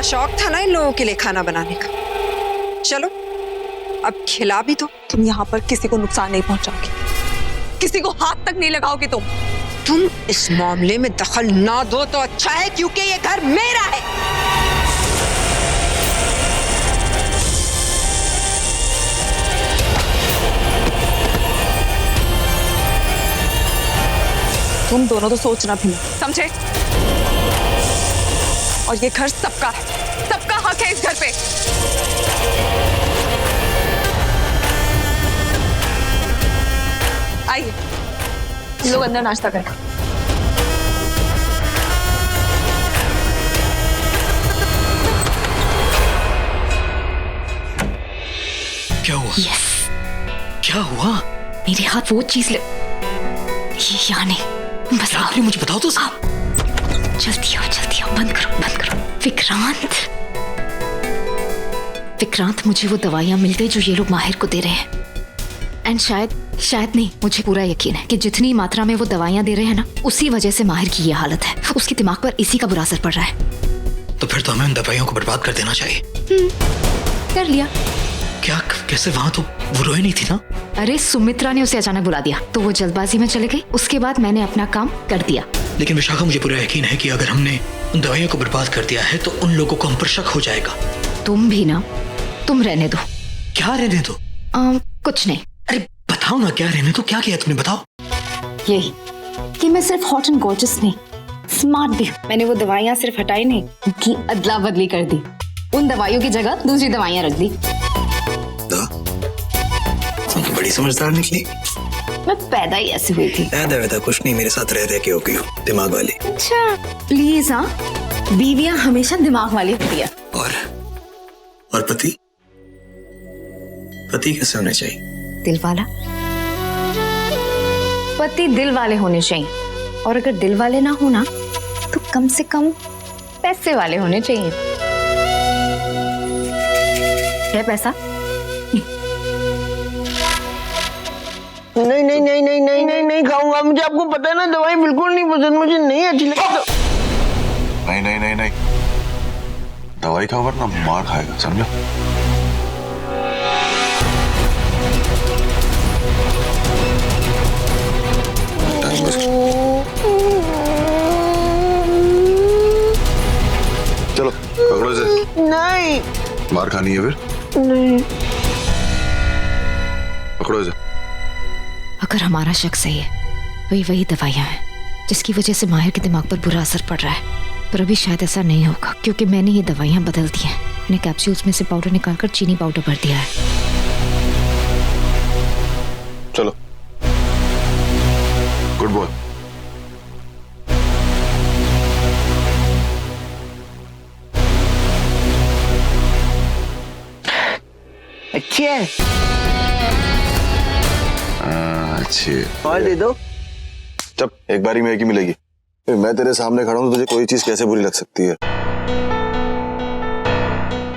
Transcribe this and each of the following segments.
शौक था ना इन लोगों के लिए खाना बनाने का। चलो अब खिला भी दो। तुम यहाँ पर किसी को नुकसान नहीं पहुंचाओगे, किसी को हाथ तक नहीं लगाओगे तुम इस मामले में दखल ना दो तो अच्छा है, क्योंकि ये घर मेरा है। तुम दोनों तो सोचना भी नहीं, समझे? और ये घर सबका है, सबका हक है इस घर पे। आइए लोग अंदर नाश्ता करें। क्या हुआ? यस, क्या हुआ? मेरे हाथ वो चीज ले, यहाँ नहीं, बस आओ। मुझे बताओ तो साहब। जल्दी आओ, बंद करो। विक्रांत, मुझे वो दवाइयाँ मिल गई जो ये लोग माहिर को दे रहे हैं। एंड शायद नहीं, मुझे पूरा यकीन है कि जितनी मात्रा में वो दवाइयाँ दे रहे हैं ना, उसी वजह से माहिर की ये हालत है। उसके दिमाग पर इसी का बुरा असर पड़ रहा है। तो फिर तो हमें उन दवाइयों को बर्बाद कर देना चाहिए। कर लिया। क्या? कैसे? वहां तो वो रोई नहीं थी ना? अरे सुमित्रा ने उसे अचानक बुला दिया तो वो जल्दबाजी में चले गई। उसके बाद मैंने अपना काम कर दिया। लेकिन विशाखा, मुझे पूरा यकीन है कि अगर हमने उन दवाइयों को बर्बाद कर दिया है तो उन लोगों को हम पर शक हो जाएगा। तुम भी ना, तुम रहने दो। क्या रहने दो? कुछ नहीं। अरे बताओ ना, क्या रहने दो? क्या किया तुमने, बताओ। यही कि मैं सिर्फ हॉट एंड गॉर्जियस नहीं, स्मार्ट भी। मैंने वो दवाइयाँ सिर्फ हटाई नहीं, उनकी अदला बदली कर दी। उन दवाइयों की जगह दूसरी दवाइयाँ रख दी। बड़ी समझदार निकली। मैं पैदा ही ऐसी हुई थी। पैदा कुछ नहीं, मेरे साथ रह के हो गई हो दिमाग वाली। अच्छा प्लीज, हाँ, बीवियां हमेशा दिमाग वाली होती है। और पति कैसे होने चाहिए? दिल वाला। पति दिल वाले होने चाहिए, और अगर दिल वाले ना हो ना तो कम से कम पैसे वाले होने चाहिए। है पैसा? नहीं खाऊंगा। मुझे, आपको पता है ना, दवाई बिल्कुल नहीं पसंद, मुझे नहीं अच्छी लगती। नहीं, दवाई खा वरना मार खाएगा, समझो? चलो पकड़ो इसे। नहीं। मार खानी है फिर? नहीं। पकड़ो इसे। अगर हमारा शक सही है तो ये वही दवाइयाँ हैं जिसकी वजह से माहिर के दिमाग पर बुरा असर पड़ रहा है। पर अभी शायद ऐसा नहीं होगा, क्योंकि मैंने ये दवाइयाँ बदल दी हैं। मैंने कैप्सूल्स में से पाउडर निकालकर चीनी पाउडर भर दिया है। चलो, गुड बॉय। अच्छी है। अच्छी। और दे दो। चुप, एक बारी में एक ही मिलेगी। मैं तेरे सामने खड़ा हूं तो तुझे कोई चीज कैसे बुरी लग सकती है?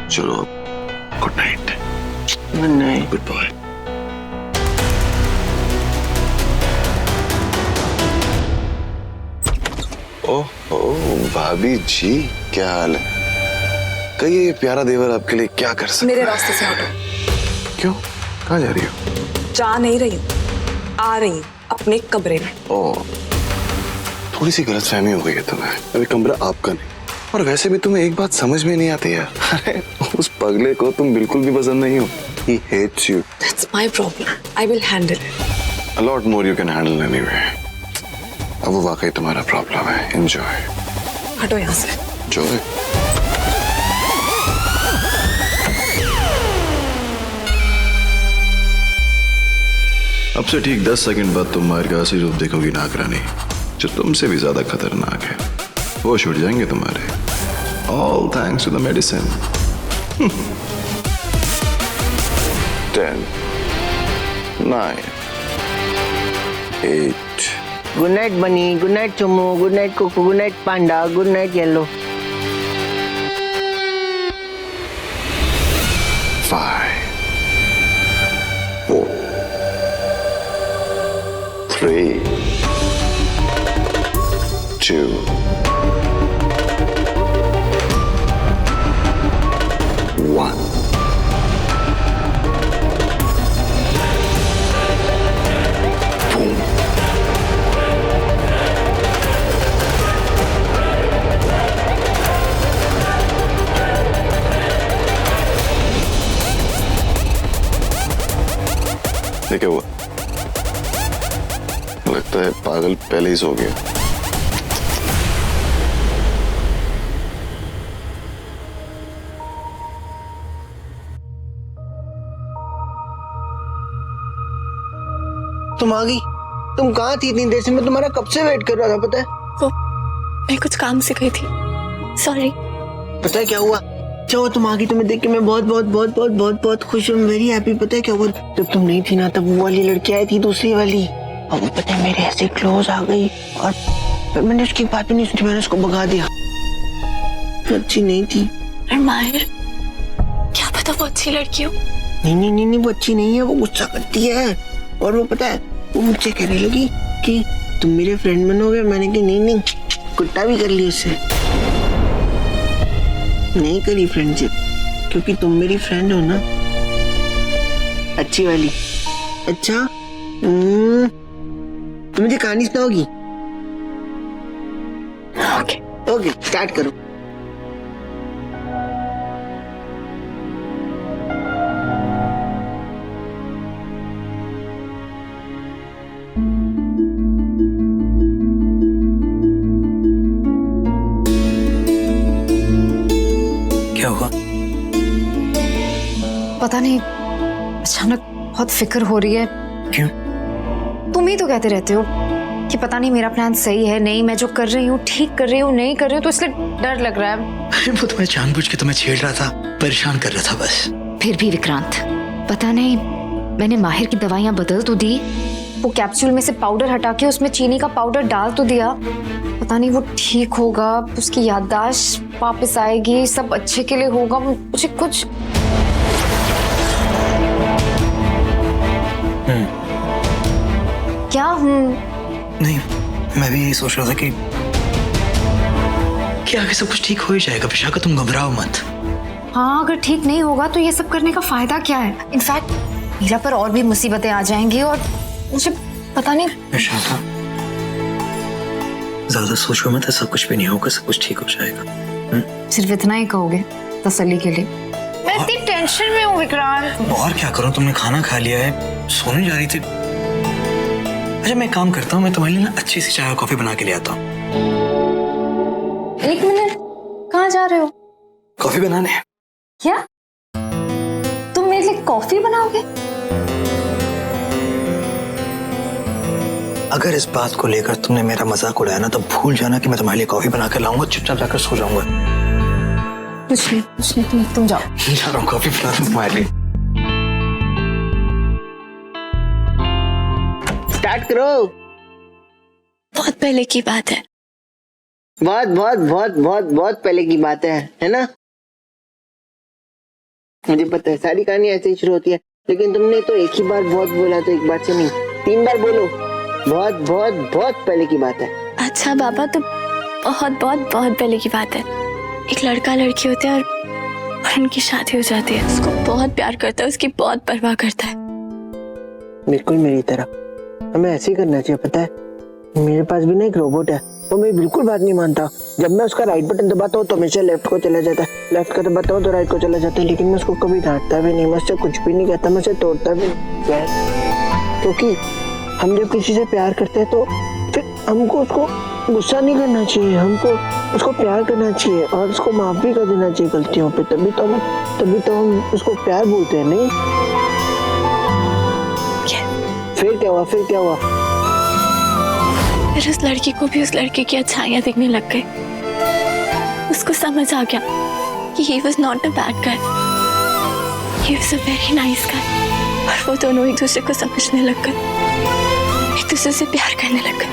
चलो, good night. Good night. Good bye. Oh भाभी जी, क्या हाल है? कहिए, ये प्यारा देवर आपके लिए क्या कर सकता है? मेरे रास्ते से हटो। क्यों? कहाँ जा रही हो? जा नहीं रही हूँ, आ रही हूँ अपने कमरे में। ओह, थोड़ी सी गलतफहमी हो गई है तुम्हें। अभी कमरा आपका नहीं। और वैसे भी तुम्हें एक बात समझ में नहीं आती यार। अरे उस पगले को तुम बिल्कुल भी पसंद नहीं हो। He hates you. That's my problem. I will handle it. A lot more you can handle anyway. अब वो वाकई तुम्हारा प्रॉब्लम है। Enjoy. हटो यहाँ से। Enjoy. अब से ठीक 10 सेकंड बाद तुम माहिर का असली रूप देखोगी नागरानी, जो तुमसे भी ज्यादा खतरनाक है। होश उड़ जाएंगे तुम्हारे। All thanks to the medicine. 10, 9, 8. Good night bunny, good night Chummu, good night Coco, good night panda, good night yellow. 5, 4, 3, 2, पता क्या हुआ? लगता है पागल पहले ही सो गया। तुम आ गई? तुम कहाँ थी इतनी देर से? मैं तुम्हारा कब से वेट कर रहा था, पता है? वो मैं कुछ काम से गई थी, सॉरी। पता है क्या हुआ? तुम आ गई, तुम्हें देख के मैं बहुत बहुत बहुत बहुत बहुत बहुत खुश हूँ, वेरी हैप्पी। पता है क्या हुआ? जब तुम नहीं थी ना, तब वो वाली लड़की आई थी, दूसरी वाली, और वो पता है मेरे ऐसे क्लोज आ गई, और फिर मैंने उसकी बात भी नहीं सुनी, मैंने उसको भगा दिया। अच्छी नहीं थी। अरे माहिर, क्या पता वो अच्छी लड़की हो। नहीं, वो अच्छी नहीं है, वो गुस्सा करती है। और वो पता है, वो मुझसे कहने लगी कि तुम मेरे फ्रेंड बनोगे। मैंने कहा नहीं, कुट्टा भी कर ली उससे, नहीं करी फ्रेंडशिप, क्योंकि तुम मेरी फ्रेंड हो ना, अच्छी वाली। अच्छा, तुम मुझे कहानी सुनाओगी? ओके, स्टार्ट करो। क्या हुआ? पता नहीं, अचानक बहुत फिक्र हो रही है। क्यों? तुम ही तो कहते रहते हो कि पता नहीं मेरा प्लान सही है नहीं, मैं जो कर रही हूँ ठीक कर रही हूँ नहीं कर रही हूँ, तो इसलिए डर लग रहा है। अरे वो तो मैं जानबूझ के तुम्हें छेड़ रहा था, परेशान कर रहा था बस। फिर भी विक्रांत, पता नहीं मैंने माहिर की दवाइयाँ बदल तो दी, वो कैप्सूल में से पाउडर हटा के उसमें चीनी का पाउडर डाल तो दिया, पता नहीं वो ठीक होगा, उसकी याददाश्त वापस आएगी, सब अच्छे के लिए होगा, मुझे कुछ क्या हूँ। नहीं, मैं भी यही सोच रहा था कि आगे सब कुछ ठीक हो ही जाएगा। विशाखा, तुम घबराओ मत। हाँ, अगर ठीक नहीं होगा तो ये सब करने का फायदा क्या है? इनफैक्ट मीरा पर और भी मुसीबतें आ जाएंगी, और मुझे पता नहीं। विशाखा, ज्यादा सोचो मत, सब कुछ भी नहीं होगा, सब कुछ ठीक हो जाएगा। सिर्फ इतना ही कहोगे तसल्ली के लिए? मैं इतनी टेंशन में हूँ विक्रांत। और क्या करूं, तुमने खाना खा लिया है, सोने जा रही थी। अच्छा, मैं काम करता हूँ, मैं तुम्हारे लिए ना अच्छी सी चाय और कॉफी बना के ले आता हूँ। एक मिनट, कहाँ जा रहे हो? कॉफी बनाने। क्या तुम मेरे लिए कॉफी बनाओगे? अगर इस बात को लेकर तुमने मेरा मजाक उड़ाया ना, तो भूल जाना कि मैं तुम्हारे लिए कॉफी बना कर लाऊंगा, चुपचाप जाकर सो जाऊंगा। कुछ नहीं, तुम जाओ। जा रहा हूँ, कॉफी बना रहा हूँ तुम्हारे लिए। स्टार्ट करो। बहुत पहले की बात है। बहुत बहुत बहुत बहुत बहुत पहले की बात है ना? मुझे पता है सारी कहानी ऐसे ही शुरू होती है, लेकिन तुमने तो एक ही बार बहुत बोला, तो एक बार से नहीं 3 बार बोलो। बहुत बहुत बहुत पहले की बात है। अच्छा बाबा, तो बहुत बहुत बहुत पहले की बात है। एक लड़का लड़की होते हैं और उनकी शादी हो जाती है। उसको बहुत प्यार करता है, उसकी बहुत परवाह करता है। बिल्कुल मेरी तरह हमें ऐसे ही करना चाहिए। पता है, मेरे पास भी ना एक रोबोट है, वो मेरी बिल्कुल बात नहीं मानता। जब मैं उसका राइट बटन दबाता हूँ तो हमेशा लेफ्ट को चला जाता है, लेफ्ट का दबाता हूँ तो राइट को चला जाता है। लेकिन मैं उसको कभी डांटता भी नहीं, मैं उससे कुछ भी नहीं कहता, मैं उसे तोड़ता भी नहीं, क्योंकि हम जब किसी से प्यार करते हैं तो फिर हमको उसको गुस्सा नहीं करना चाहिए, हमको उसको प्यार करना चाहिए और उसको माफ भी कर देना चाहिए गलतियों पे। तभी तो हम उसको प्यार बोलते हैं। नहीं, फिर क्या हुआ? फिर उस लड़की को भी उस लड़के की अच्छाइयाँ दिखने लग गई। उसको समझ आ गया कि he was not a bad guy, he was a very nice guy। और वो दोनों एक दूसरे को समझने लग गए, एक दूसरे से प्यार करने लग गए।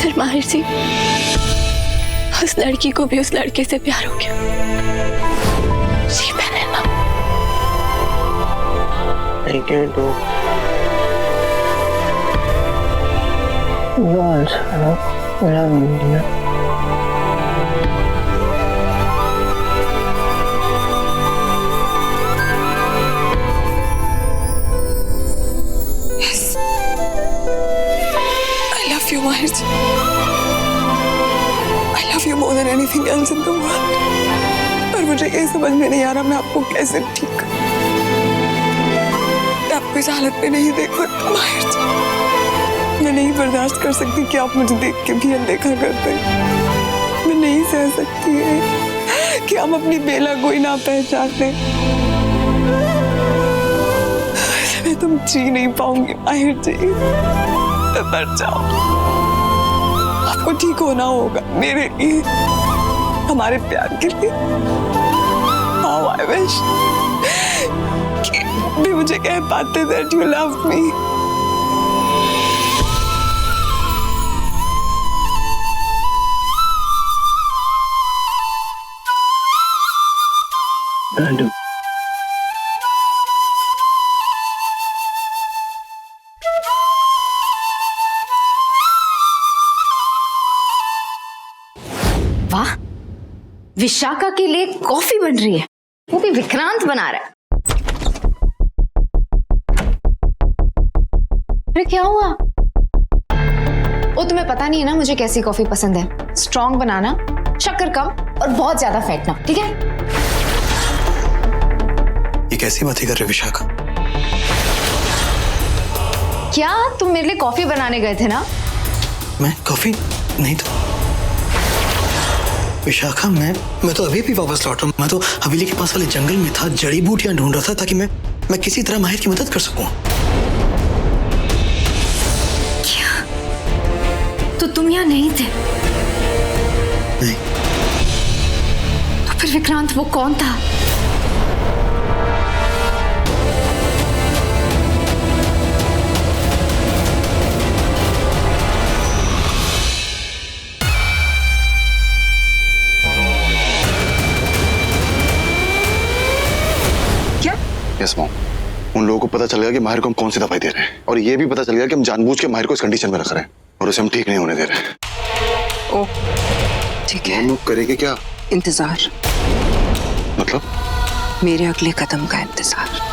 फिर माहिर जी, उस लड़की को भी उस लड़के से प्यार हो गया। She fell in love। I can't do। You also love me। love you, माहिर जी। I love you more than anything else in the world. पर मुझे ये समझ में नहीं आ रहा मैं आपको कैसे ठीक करूं। मैं आपको इस हालत में नहीं देख सकती माहिर जी। मैं नहीं बर्दाश्त कर सकती कि आप मुझे देख के भी अनदेखा करते। मैं नहीं सह सकती है कि हम अपनी बेला को ही ना पहचानते। मैं तुम जी नहीं पाऊंगी माहिर जी। मैं मर जाऊं। आपको ठीक होना होगा मेरे लिए, हमारे प्यार के लिए। How I wish कि भी मुझे कह पाते that you love me। वाह, विशाखा के लिए कॉफी बन रही है, वो भी विक्रांत बना रहा है। अरे क्या हुआ? वो तुम्हें पता नहीं है ना मुझे कैसी कॉफी पसंद है। स्ट्रॉन्ग बनाना, शक्कर कम और बहुत ज्यादा फेंटना, ठीक है? ये कैसी बातें कर रहे हो विशाखा? क्या तुम मेरे लिए कॉफी बनाने गए थे ना? मैं कॉफी नहीं तो विशाखा, मैं तो अभी भी वापस लौटा। मैं तो हवेली के पास वाले जंगल में था, जड़ी बूटियां ढूंढ रहा था ताकि मैं किसी तरह माहिर की मदद कर सकूं। क्या? तो तुम यहाँ नहीं थे? नहीं। तो फिर विक्रांत वो कौन था? यस मॉम, उन लोगों को पता चल गया कि माहिर को हम कौन सी दवाई दे रहे हैं, और ये भी पता चल गया कि हम जानबूझ के माहिर को इस कंडीशन में रख रहे हैं और उसे हम ठीक नहीं होने दे रहे हैं। ओह ठीक है, हम लोग करेंगे क्या? इंतजार। मतलब? मेरे अगले कदम का इंतजार।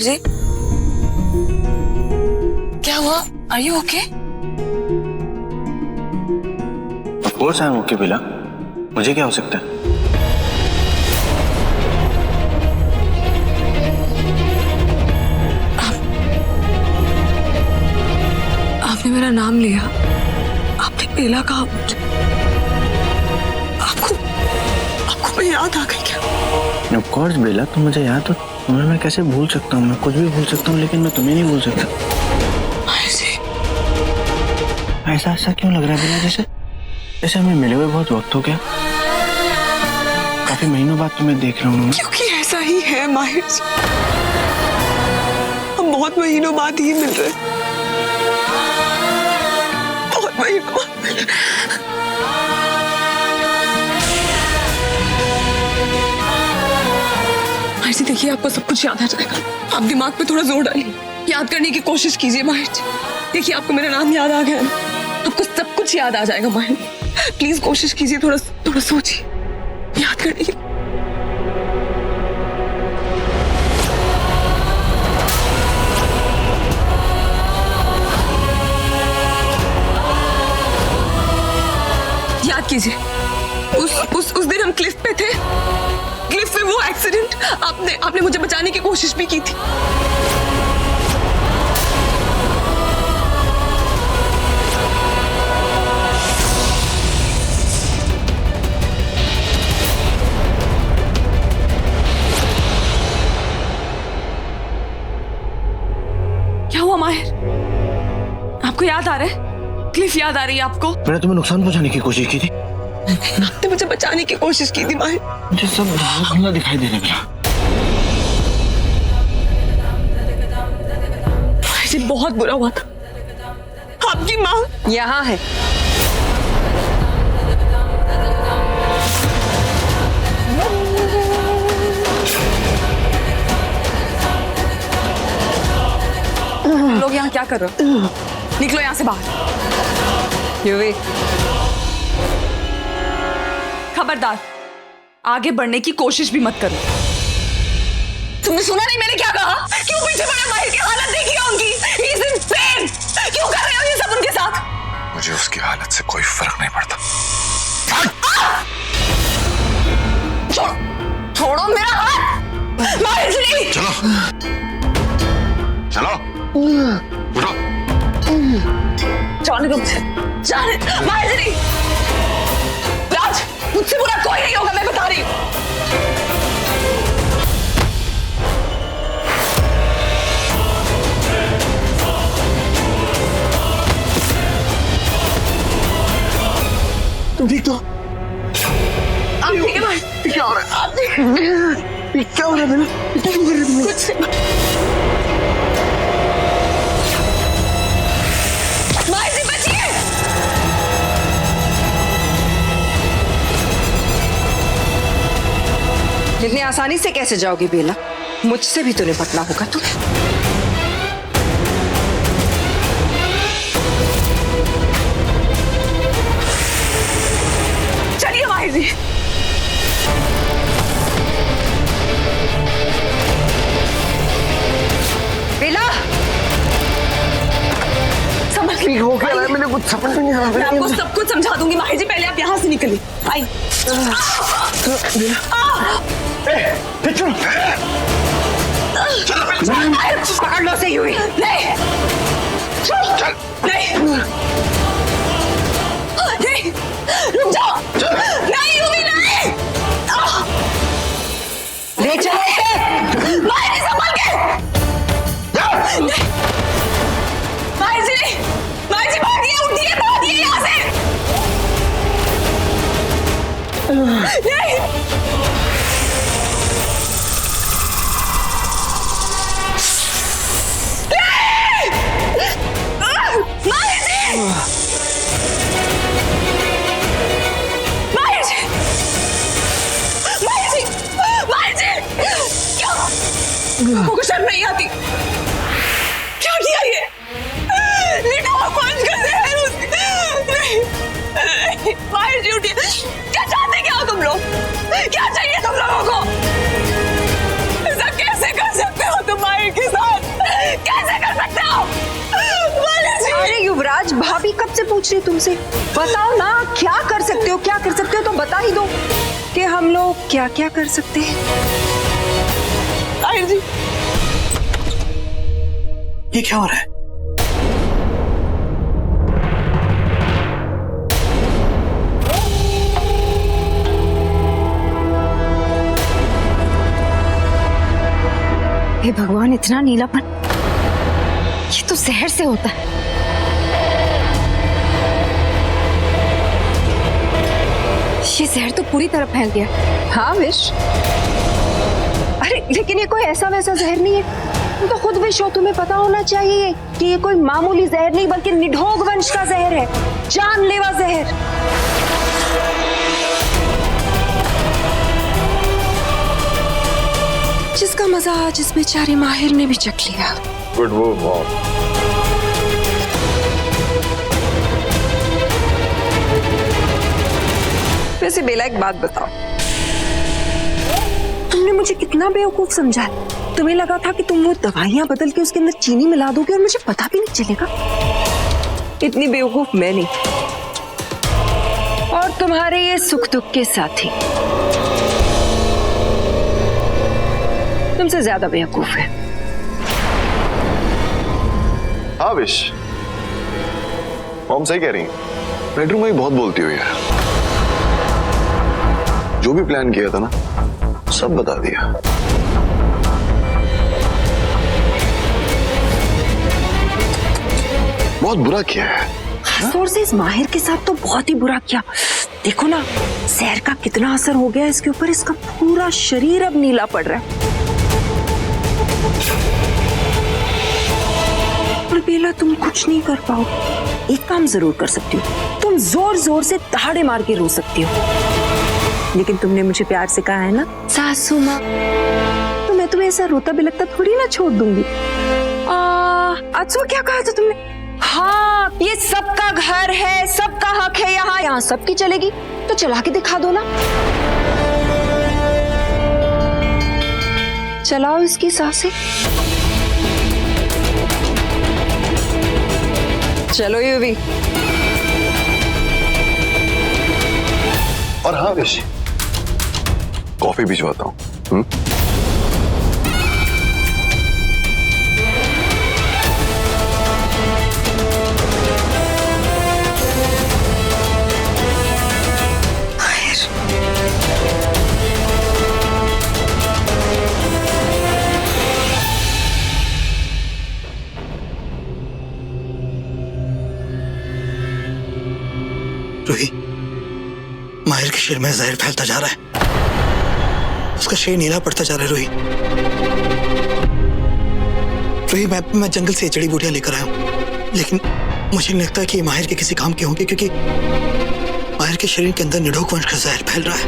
जी क्या हुआ? Are you okay? Of course I am okay बेला, मुझे क्या हो सकता है? आपने मेरा नाम लिया, आपने बेला कहा मुझे। आपको मैं याद आ गई क्या? Of course बेला, तुम मुझे याद हो। तुम्हें मैं कैसे भूल सकता हूँ? मैं कुछ भी भूल सकता हूँ लेकिन मैं तुम्हें नहीं भूल सकता। ऐसा क्यों लग रहा है बेला? जैसे हमें मिले हुए बहुत वक्त हो गया। काफी महीनों बाद तुम्हें देख रहा हूँ। क्योंकि ऐसा ही है माहिर जी, हम बहुत महीनों बाद ही मिल रहे हैं। बहुत महीनों बाद मिल रहे हैं। माहिर जी देखिए, आपको सब कुछ याद आ जाएगा। आप दिमाग पे थोड़ा जोर डालिए, याद करने की कोशिश कीजिए माहिर जी। देखिए आपको मेरा नाम याद आ गया ना, आपको सब कुछ याद आ जाएगा माहिर। प्लीज कोशिश कीजिए, थोड़ा सोचिए, याद करने की। याद कीजिए, उस दिन हम क्लिफ पे थे। क्लिफ पे वो एक्सीडेंट, आपने मुझे बचाने की कोशिश भी की थी। क्या हुआ माहिर? आपको याद आ रहा है? क्लिफ याद आ रही है आपको? मैंने तुम्हें नुकसान पहुंचाने की कोशिश की थी। आपने मुझे बचाने की कोशिश की थी माहिर। मुझे सब धुंधला दिखाई देने लगा। ये बहुत बुरा हुआ था। आपकी माँ यहाँ है। क्या कर रहे हो? निकलो यहाँ से बाहर। युवी, खबरदार, आगे बढ़ने की कोशिश भी मत करो। तुमने सुना नहीं मैंने क्या कहा? क्यों पीछे पड़े? माहिर की हालत देखी है उनकी। He is in pain। क्यों कर रहे हो ये सब उनके साथ? मुझे उसकी हालत से कोई फर्क नहीं पड़ता। छोड़ो, छोड़ो मेरा हाथ। माहिर जी, चलो चलो उठो। जाने दो मुझे, जाने। माहिर जी, राज, मुझसे बुरा कोई नहीं होगा, मैं बता रही हूँ। तुम ठीक तो? आप ठीक है माहिर? क्या हो रहा है? क्या हो रहा है बेला? क्या कर रहे हो? कुछ नहीं। माहिर जी बचिए। इतनी आसानी से कैसे जाओगी बेला? मुझसे भी तो निपटना होगा तुम्हें। चलिए माहिर जी। बेला, समझ ली। हो क्या रहा है? मैंने कुछ समझ नहीं आ मैं रहा आपको सब कुछ समझा दूंगी माहिर जी, पहले आप यहाँ से निकलिए। आई। पकड़ लो से युवी। नहीं, नहीं, नहीं, रुक जाओ। नहीं युवी, नहीं। ले चलो इसे। माहिर जी संभाल के। नहीं, माहिर जी नहीं, माहिर जी भागिए, उठिए, भागिए यहाँ से। नहीं, को शर्म नहीं आती? क्या किया ये? निकाह पांच कर दे है उसकी। नहीं, माहिर जी उठिए। क्या चाहते क्या हो तुम लोग? क्या चाहिए तुम लोगों को? ऐसा कैसे कर सकते हो तुम माहिर के साथ? कैसे कर सकते हो? माहिर जी। अरे युवराज, भाभी कब से पूछ रही तुमसे? बताओ ना, क्या कर सकते हो? क्या कर सकते हो तो बता ही दो कि हम लोग क्या क्या कर सकते हैं। माहिर जी, ये क्या हो रहा है? हे भगवान, इतना नीलापन, ये तो जहर से होता है। ये जहर तो पूरी तरह फैल गया। हाँ विश, अरे लेकिन ये कोई ऐसा वैसा जहर नहीं है। तुम तो खुद विश हो, तुम्हें पता होना चाहिए कि ये कोई मामूली जहर नहीं बल्कि निढोग वंश का जहर है, जानलेवा जहर। जिसका मजा आज इस बेचारी माहिर ने भी चख लिया। Good move mom. वैसे बेला, एक बात बताओ, तुमने मुझे कितना बेवकूफ समझा? तुम्हें लगा था कि तुम वो दवाइयां बदल के उसके अंदर चीनी मिला दोगे और मुझे पता भी नहीं चलेगा? इतनी बेवकूफ मैं नहीं, और तुम्हारे ये सुख दुख के साथी तुमसे ज्यादा बेवकूफ है। हाँ विश, मॉम सही कह रही है। बेडरूम में बहुत बोलती हुई है। जो भी प्लान किया था ना, सब बता दिया। बहुत बुरा किया है। खासतौर से इस माहिर के साथ तो बहुत ही बुरा किया। देखो ना, जहर का कितना असर हो गया इसके ऊपर। इसका पूरा शरीर अब नीला पड़ रहा है। और बेला, तुम कुछ नहीं कर पाओ। एक काम जरूर कर सकती हो, तुम जोर जोर से दहाड़े मार के रो सकती हो। लेकिन तुमने मुझे प्यार से कहा है ना, सासू माँ, तो मैं तुम्हें ऐसा रोता बिलखता थोड़ी ना छोड़ दूंगी। अच्छा क्या कहा था तुमने? हाँ, ये सबका घर है, सबका हक है, यहाँ सबकी चलेगी, तो चला के दिखा दो ना। चलाओ इसकी सांसें। चलो ये भी। और हाँ विशी, कॉफी भिजवाता हूँ। रूही, माहिर के शरीर में जहर फैलता जा रहा है, उसका शरीर नीला पड़ता जा रहा है। रूही, रूही, मैं जंगल से जड़ी बूटियां लेकर आया हूँ, लेकिन मुझे नहीं लगता कि ये माहिर के किसी काम के होंगे, क्योंकि माहिर के शरीर के अंदर निडोक वंश का जहर फैल रहा है।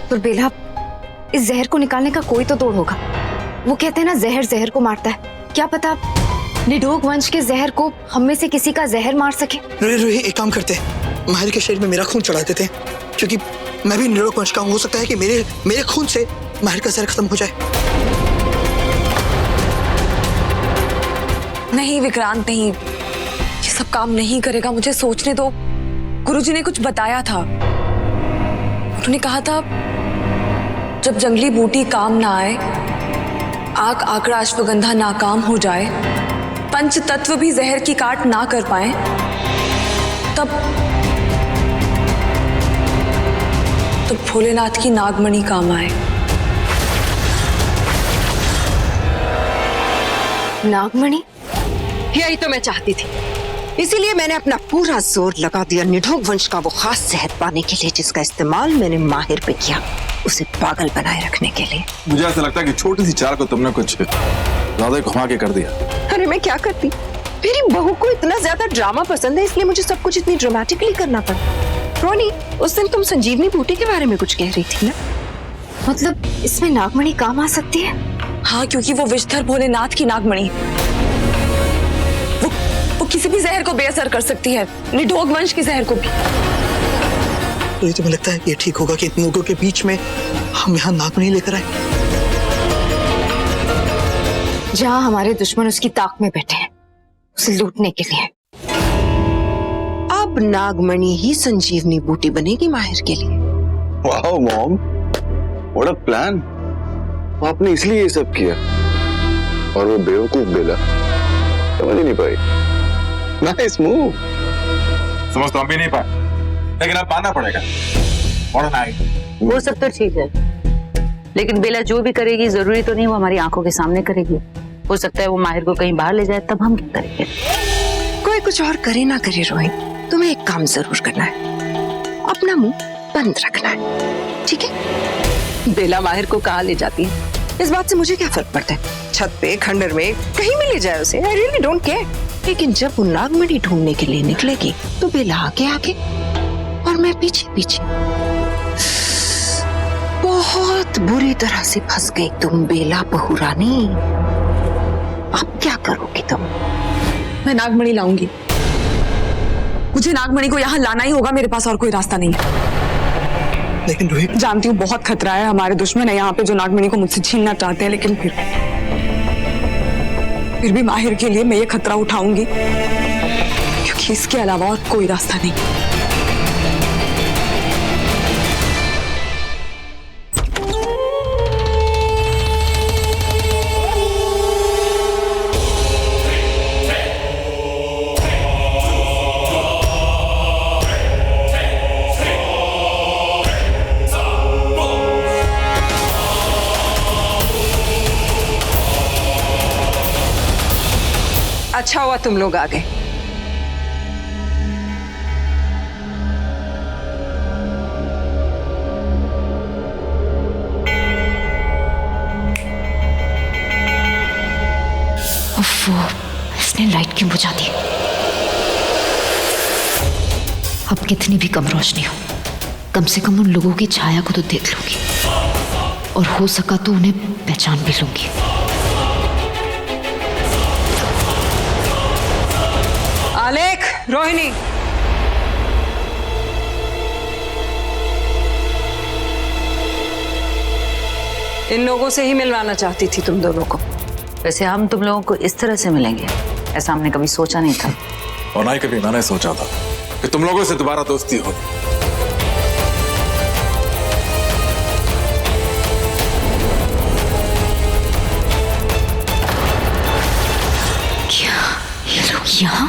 पर बेला, इस जहर को निकालने का कोई तो तोड़ होगा। वो कहते हैं ना, जहर जहर को मारता है। क्या पता निडोक वंश के जहर को हम में से किसी का जहर मार सके। रूही, एक काम करते हैं, माहिर के शरीर में मेरा खून चढ़ा देते हैं, क्योंकि मैं भी निडोक वंश का हूं। हो सकता है कि मेरे खून से माहिर का जहर खत्म हो जाए। नहीं विक्रांत, नहीं, ये सब काम नहीं करेगा, मुझे सोचने दो। गुरुजी ने कुछ बताया था, उन्होंने कहा था जब जंगली बूटी काम ना आए, आग आकड़ा अश्वगंधा नाकाम हो जाए, पंच तत्व भी जहर की काट ना कर पाए, तब भोलेनाथ की नागमणि काम आए। नागमणि? यही तो मैं चाहती थी, इसीलिए मैंने अपना पूरा जोर लगा दिया निडोक वंश का वो खास जहर पाने के लिए, जिसका इस्तेमाल मैंने माहिर पे किया, उसे पागल बनाए रखने के लिए। मुझे ऐसा लगता है कि छोटी सी चाल को तुमने कुछ ज्यादा घुमा के कर दिया। अरे मैं क्या करती, मेरी बहू को इतना ज्यादा ड्रामा पसंद है, इसलिए मुझे सब कुछ इतनी ड्रामेटिकली करना पड़ा। रोनी, उस दिन तुम संजीवनी बूटी के बारे में कुछ कह रही थी ना? मतलब इसमें नागमणि काम आ सकती है? हाँ, क्योंकि वो विषधर भोलेनाथ की नागमणि, वो किसी भी जहर को बेअसर कर सकती है, निडोक वंश के जहर को भी। तो तुम्हें लगता है ये ठीक होगा कि इन लोगों के बीच में हम यहाँ नागमणि लेकर आए? जहाँ हमारे दुश्मन उसकी ताक में बैठे हैं, उसे लूटने के लिए। अब नागमणि ही संजीवनी बूटी बनेगी माहिर के लिए। Wow mom, what a plan. आपने इसलिए ये सब किया, और वो बेवकूफ बेला समझ ही नहीं पाई। Nice move. समझ तो हम भी नहीं पाए, लेकिन अब मानना पड़ेगा। और वो सब तो ठीक है, लेकिन बेला जो भी करेगी जरूरी तो नहीं वो हमारी आंखों के सामने करेगी। हो सकता है वो माहिर को कहीं बाहर ले जाए, तब हम क्या करेंगे? कोई कुछ और करे ना करे रोहित, तुम्हें एक काम जरूर करना है, अपना मुंह बंद रखना है, ठीक है? बेला माहिर को कहाँ ले जाती है, इस बात से मुझे क्या फर्क पड़ता है? छत पे, खंडर में, कहीं भी ले जाए उसे, आई रियली डोंट केयर। लेकिन जब वो नागमणि ढूंढने के लिए निकलेगी, तो बेला आगे आगे और मैं पीछे पीछे। बहुत बुरी तरह से फंस गई तुम बेला बहू रानी। अब क्या करोगी तुम? मैं नागमणि लाऊंगी, मुझे नागमणि को यहाँ लाना ही होगा, मेरे पास और कोई रास्ता नहीं है। लेकिन रोहित, जानती हूँ बहुत खतरा है, हमारे दुश्मन है यहाँ पे जो नागमणि को मुझसे छीनना चाहते हैं, लेकिन फिर भी माहिर के लिए मैं ये खतरा उठाऊंगी, क्योंकि इसके अलावा और कोई रास्ता नहीं। अच्छा हुआ तुम लोग आ गए। इसने लाइट क्यों बुझा दी? अब कितनी भी कम रोशनी हो, कम से कम उन लोगों की छाया को तो देख लूंगी, और हो सका तो उन्हें पहचान भी लूंगी। आलेख, रोहिणी, इन लोगों से ही मिलवाना चाहती थी तुम दोनों को। वैसे हम तुम लोगों को इस तरह से मिलेंगे ऐसा हमने कभी सोचा नहीं था। और ना ही कभी मैंने सोचा था कि तुम लोगों से दोबारा दोस्ती होगी। क्या ये लोग यहाँ?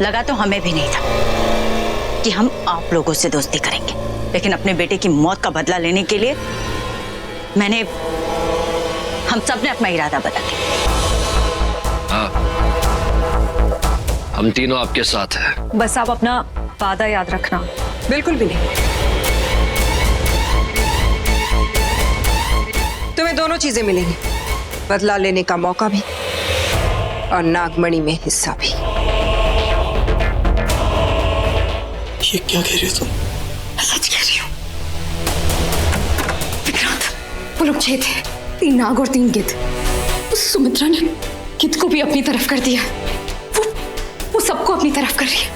लगा तो हमें भी नहीं था कि हम आप लोगों से दोस्ती करेंगे, लेकिन अपने बेटे की मौत का बदला लेने के लिए हम सब ने अपना इरादा बदल दिया। हाँ, हम तीनों आपके साथ हैं। बस आप अपना वादा याद रखना। बिल्कुल भी नहीं। तुम्हें दोनों चीजें मिलेंगी, बदला लेने का मौका भी और नागमणि में हिस्सा भी। ये क्या कह रही हो तुम? सच कह रही हूँ विक्रांत। वो लोग 6 थे, 3 नाग और 3 गिद्ध। उस सुमित्रा ने गिद्ध को भी अपनी तरफ कर दिया। वो सबको अपनी तरफ कर रही है।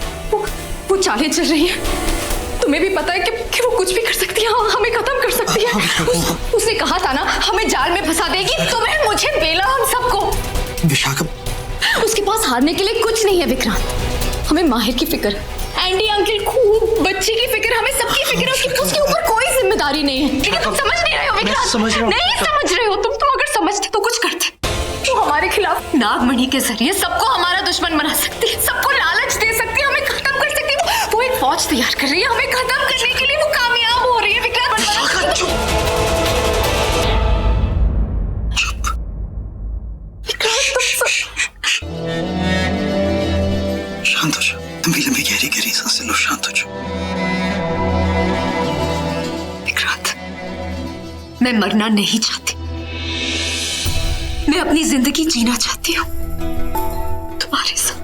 वो चालें चल रही है। तुम्हें भी पता है कि वो कुछ भी कर सकती है, हमें खत्म कर सकती है। उसने कहा था ना हमें जाल में फंसा देगी, तुम्हें, मुझे, बेला, हम सबको। विशाखा, उसके पास हारने के लिए कुछ नहीं है विक्रांत। हमें माहिर की फिक्र, एंडी अंकल, खूब बच्ची की फिक्र, हमें सबकी फिक्र है। उसके ऊपर कोई जिम्मेदारी नहीं है। लेकिन तुम समझ नहीं रहे हो विक्रांत। समझ रहा हूं। नहीं समझ रहे हो तुम अगर समझते तो कुछ करते। वो हमारे खिलाफ नागमणि के जरिए सबको हमारा दुश्मन बना सकती है, सबको लालच दे सकती है, हमें खत्म कर सकती है। वो एक फौज तैयार कर रही है, हमें खत्म करने के लिए वो कामयाब हो रही है विक्रांत। चुप। शांत हो जाओ। लंबी लंबी गहरी गहरी सांसें लो, शांत हो जाओ। विक्रांत, मैं मरना नहीं चाहती। मैं अपनी जिंदगी जीना चाहती हूँ तुम्हारे साथ।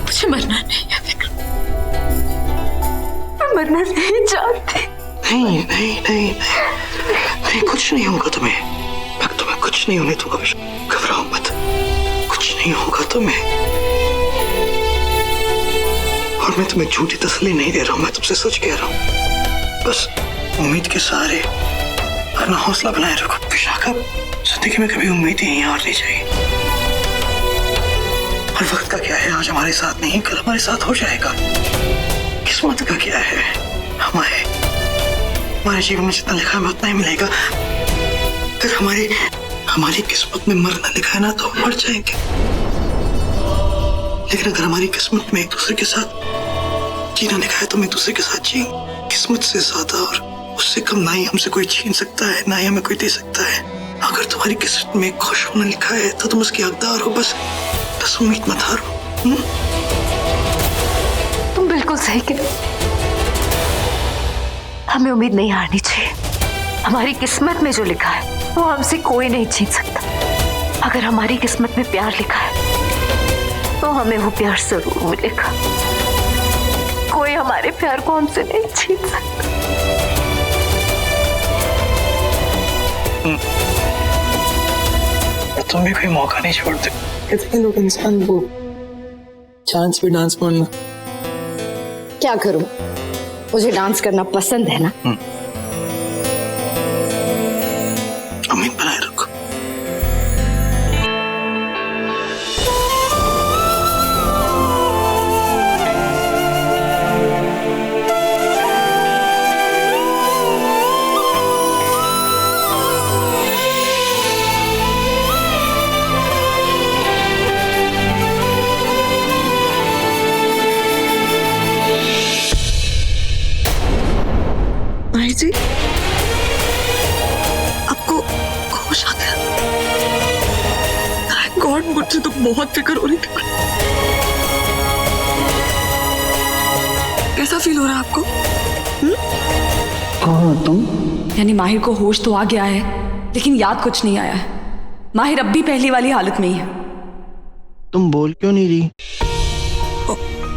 मुझे मरना नहीं है विक्रांत। मैं मरना नहीं चाहती। नहीं नहीं नहीं नहीं, कुछ नहीं होगा तुम्हें। मैं तुम्हें कुछ नहीं होने दूंगा। घबराओ मत, कुछ नहीं होगा तुम्हें। और मैं तुम्हें झूठी तसल्ली नहीं दे रहा हूं, मैं तुमसे सच कह रहा हूं। बस उम्मीद के सहारे अपना हौसला बनाए रखो। विशाखा, जिंदगी में कभी उम्मीद ही नहीं हारनी चाहिए। और वक्त का क्या है, आज हमारे साथ नहीं, कल हमारे साथ हो जाएगा। किस्मत का क्या है, हमारे जीवन में जितना लिखा है उतना ही मिलेगा। अगर हमारी किस्मत में मरना लिखा है ना, तो हम मर जाएंगे। लेकिन अगर हमारी किस्मत में एक दूसरे के साथ जीना लिखा है तो हम एक दूसरे के साथ जिए। किस्मत से ज्यादा और उससे कम ना ही हमसे कोई छीन सकता है, ना ही हमें कोई दे सकता है। अगर तुम्हारी किस्मत में खुश होना लिखा है तो तुम उसकी हकदार हो। बस उम्मीद मत हारो। तुम बिल्कुल सही कह रहे हो। हमें उम्मीद नहीं हारनी चाहिए। हमारी किस्मत में जो लिखा है वो हमसे कोई नहीं छीन सकता। अगर हमारी किस्मत में प्यार लिखा है तो हमें वो प्यार जरूर मिलेगा। कोई हमारे प्यार को हमसे नहीं छीन सकता। तुम भी कोई मौका नहीं छोड़ते। कितने लोग इंसान वो चांस पे डांस मारना। क्या करूं, मुझे डांस करना पसंद है ना। उम्मीद बनाए रखो। माहिर जी, आपको होश आ गया? थैंक गॉड, मुझे तो बहुत फिक्र हो रही थी। कैसा फील हो रहा है आपको? कौन हो तुम? यानी माहिर को होश तो आ गया है, लेकिन याद कुछ नहीं आया है। माहिर अब भी पहली वाली हालत में ही है। तुम बोल क्यों नहीं रही?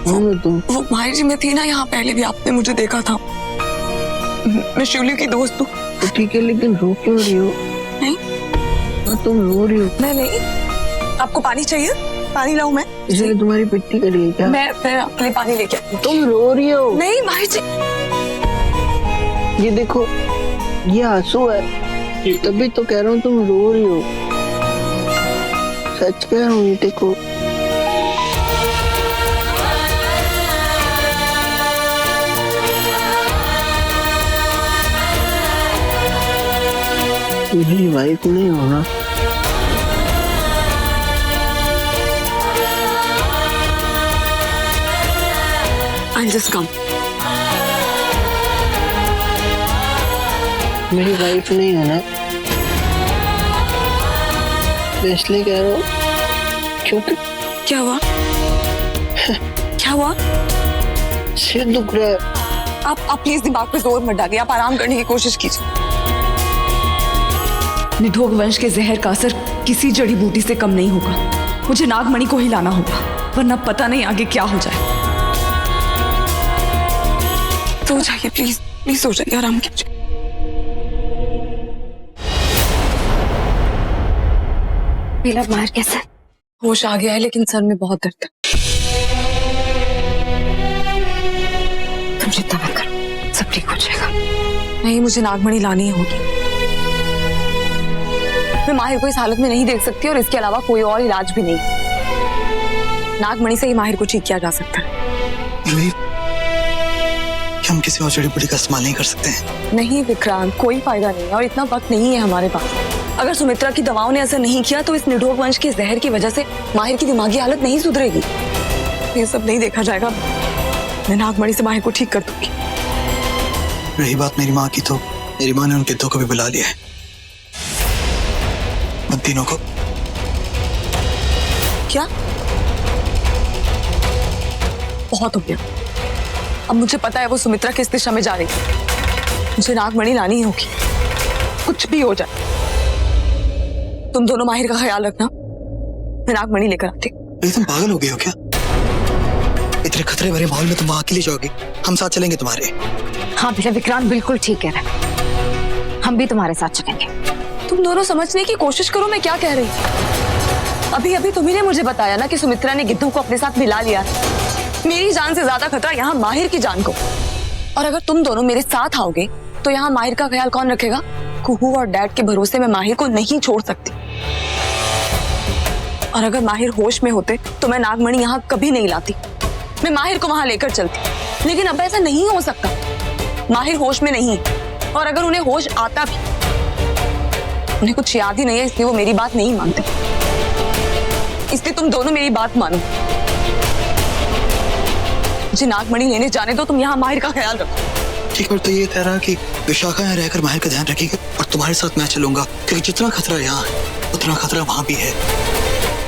वो माहिर जी मैं थी ना यहाँ, पहले भी आपने मुझे देखा था। मैं शिवली की दोस्त हूँ। तो ठीक है, लेकिन रो क्यों रही हो? नहीं तुम रो रही हो। मैं नहीं। आपको पानी चाहिए? पानी लाऊं मैं? इसलिए तुम्हारी पिट्टी कर रही है क्या? मैं आपके लिए पानी लेके आई। तुम रो रही हो। नहीं माहिर जी। ये देखो, ये आंसू है, तभी तो कह रहा हूँ तुम रो रही हो। सच कह रहा हूँ, ये देखो। मेरी वाइफ नहीं होना। I'll just come. मेरी वाइफ नहीं होना, मैं इसलिए कह रहा हूँ क्योंकि क्या हुआ? क्या हुआ? सिर दुख रहा है। आप प्लीज दिमाग पे जोर मत डालिए, आप आराम करने की कोशिश कीजिए। निधोग वंश के जहर का असर किसी जड़ी बूटी से कम नहीं होगा। मुझे नागमणि को ही लाना होगा, वरना पता नहीं आगे क्या हो जाए। सो जाइए प्लीज, प्लीज सो जाइए, आराम कीजिए। बेला माहिर कैसा है? होश आ गया है, लेकिन सर में बहुत दर्द है। तुम चिंता मत करो, सब ठीक हो जाएगा। नहीं, मुझे नागमणि लानी होगी। मैं माहिर को इस हालत में नहीं देख सकती, और इसके अलावा कोई और इलाज भी नहीं। नागमणि से ही माहिर को ठीक किया जा सकता है। हम किसी और जड़ी बूटी का इस्तेमाल नहीं कर सकते हैं? नहीं विक्रांत, कोई फायदा नहीं है, और इतना वक्त नहीं है हमारे पास। अगर सुमित्रा की दवाओं ने असर नहीं किया तो इस निधोग वंश के जहर की वजह से माहिर की दिमागी हालत नहीं सुधरेगी। ये सब नहीं देखा जाएगा। मैं नागमणि से माहिर को ठीक कर दूंगी। रही बात मेरी माँ की, तो मेरी माँ ने उनके दो को भी बुला लिया है, उन तीनों को। क्या? बहुत हो गया। अब मुझे पता है वो सुमित्रा किस दिशा में जा रही है। मुझे नागमणि लानी ही होगी, कुछ भी हो जाए। तुम दोनों माहिर का ख्याल रखना, मैं नागमणि लेकर आती। तुम पागल हो गए हो क्या? इतने खतरे भरे माहौल में तुम वहां अकेले जाओगे? हम साथ चलेंगे तुम्हारे। हाँ बेटा, विक्रांत बिल्कुल ठीक कह रहा है, हम भी तुम्हारे साथ चलेंगे। तुम दोनों समझने की कोशिश करो मैं क्या कह रही हूँ। अभी अभी तुम्ही ने मुझे बताया ना कि सुमित्रा ने गिद्धू को अपने साथ मिला लिया। मेरी जान से ज्यादा खतरा यहाँ माहिर की जान को। और अगर तुम दोनों मेरे साथ आओगे तो यहाँ माहिर का ख्याल कौन रखेगा? कुहू और डैड के भरोसे मैं माहिर को नहीं छोड़ सकती। और अगर माहिर होश में होते तो मैं नागमणि यहाँ कभी नहीं लाती, मैं माहिर को वहां लेकर चलती। लेकिन अब ऐसा नहीं हो सकता, माहिर होश में नहीं है। और अगर उन्हें होश आता भी, उन्हें कुछ याद ही नहीं है, इसलिए वो मेरी बात नहीं मानते। इसलिए तुम दोनों मेरी बात मानो, मुझे नागमणि लेने जाने दो, तुम यहाँ माहिर का ख्याल रखो। ठीक है, तो ये कह रहा कि विशाखा यहाँ रहकर माहिर का ध्यान रखेगी और तुम्हारे साथ मैं चलूंगा, क्योंकि जितना खतरा यहाँ है उतना खतरा वहां भी है।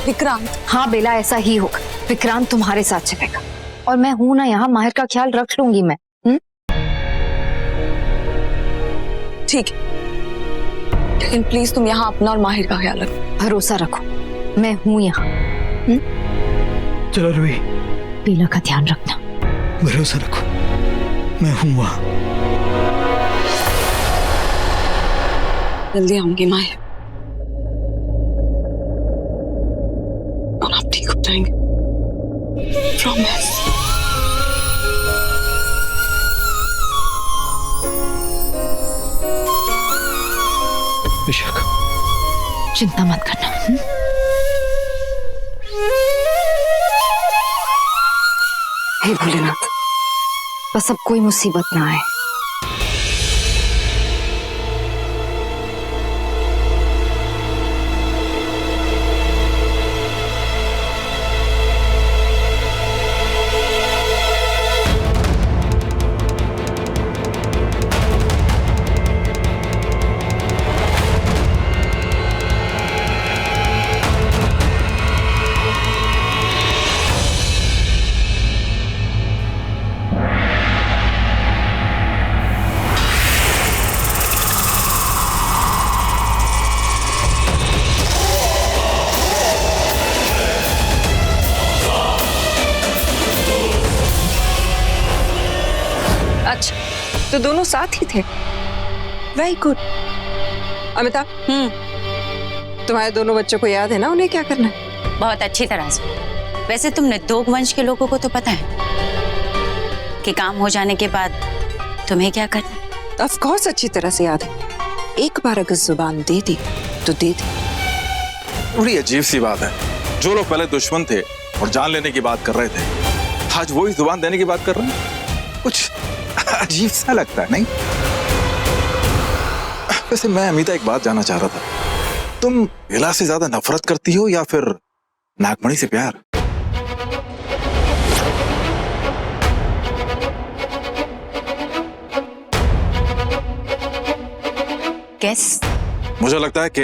विक्रांत। हाँ बेला, ऐसा ही होगा। विक्रांत तुम्हारे साथ चलेगा और मैं हूं ना यहाँ, माहिर का ख्याल रख लूंगी मैं। ठीक है, लेकिन प्लीज तुम यहाँ अपना और माहिर का ख्याल रखो। भरोसा रखो, मैं हूं यहाँ। चलो रूही, बेला का ध्यान रखना। भरोसा रखो, मैं हूं वहां। जल्दी आऊंगी माहिर, और आप ठीक हो जाएंगे, प्रॉमिस। विशाखा, चिंता मत करना। हे भोलेनाथ, बस अब कोई मुसीबत ना आए। अच्छा, तो दोनों साथ ही थे। Very good. अमिता, तुम्हारे दोनों बच्चों को याद है ना उन्हें क्या करना है? बहुत अच्छी तरह से। वैसे तुम निधोग वंश के लोगों को तो पता है कि काम हो जाने के बाद तुम्हें क्या करना है? ऑफ कोर्स अच्छी तरह से याद है। एक बार अगर जुबान दे दी तो दे दी। बड़ी अजीब सी बात है, जो लोग पहले दुश्मन थे और जान लेने की बात कर रहे थे, आज वही जुबान देने की बात कर रहे हैं। कुछ अजीब सा लगता है, नहीं? वैसे मैं अमिता एक बात जानना चाह रहा था, तुम बेला से ज्यादा नफरत करती हो या फिर नागमणि से प्यार? कैस? मुझे लगता है कि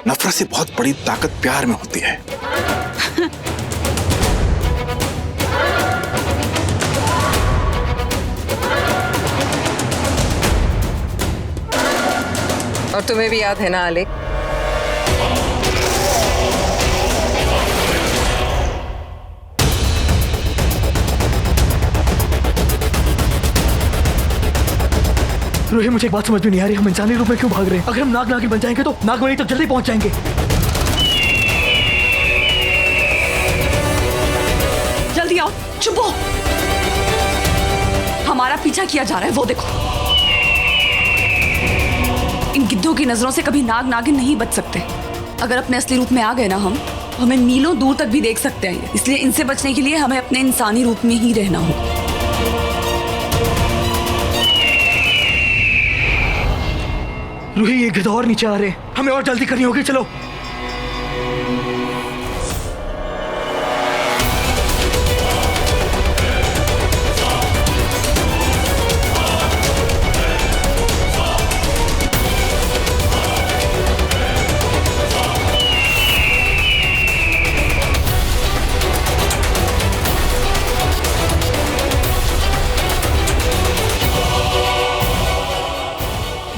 नफरत से बहुत बड़ी ताकत प्यार में होती है। और तुम्हें भी याद है ना आलेख? रूही, मुझे एक बात समझ में नहीं आ रही, हम इंसानी रूप में क्यों भाग रहे हैं? अगर हम नाग नागिन बन जाएंगे तो नागमणि तक जल्दी पहुंच जाएंगे। जल्दी आओ, चुप हो। हमारा पीछा किया जा रहा है, वो देखो। इन गिद्धों की नजरों से कभी नाग नागिन नहीं बच सकते। अगर अपने असली रूप में आ गए ना हम, हमें मीलों दूर तक भी देख सकते हैं। इसलिए इनसे बचने के लिए हमें अपने इंसानी रूप में ही रहना होगा। रूही, ये गिद्ध और नीचे आ रहे हैं, हमें और जल्दी करनी होगी, चलो।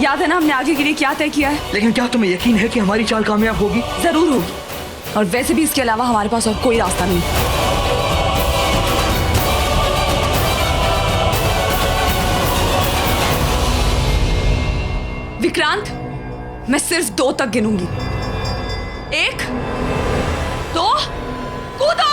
याद है ना हमने आगे के लिए क्या तय किया है? लेकिन क्या तुम्हें यकीन है कि हमारी चाल कामयाब होगी? जरूर होगी। और वैसे भी इसके अलावा हमारे पास और कोई रास्ता नहीं। विक्रांत, मैं सिर्फ 2 तक गिनूंगी। 1, 2, कूदो!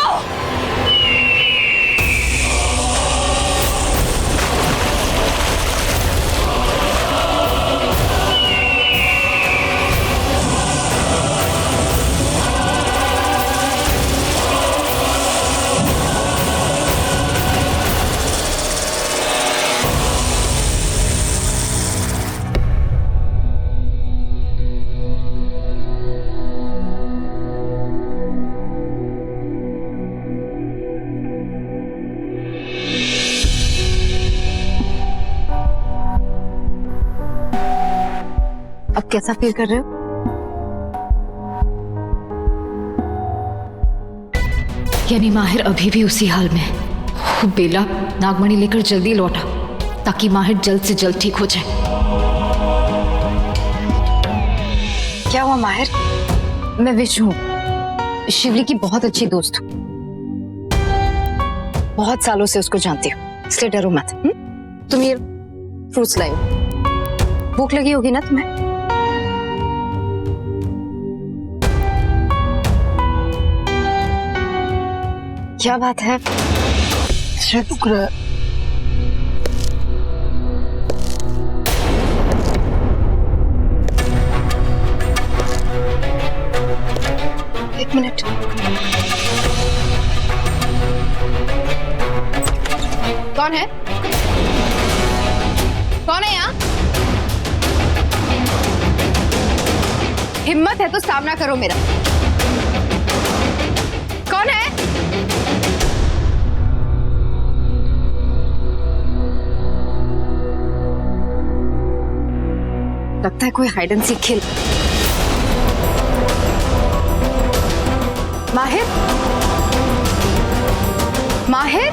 अब कैसा फील कर रहे हो? यानी माहिर अभी भी उसी हाल में है। वो बेला नागमणि लेकर जल्दी लौटा ताकि माहिर जल्द से जल्द ठीक हो जाए। क्या हुआ माहिर? मैं विशु हूँ, शिवली की बहुत अच्छी दोस्त हूँ। बहुत सालों से उसको जानती हूँ, इसलिए डरो मत। तुम ये फ्रूट्स लाओ। भूख लगी होगी ना तुम्हें? क्या बात है? से टुकड़ा एक मिनट। कौन है? कौन है यहाँ? हिम्मत है तो सामना करो मेरा। कौन है? लगता है कोई हाइड एंड सीक खेल। माहिर, माहिर,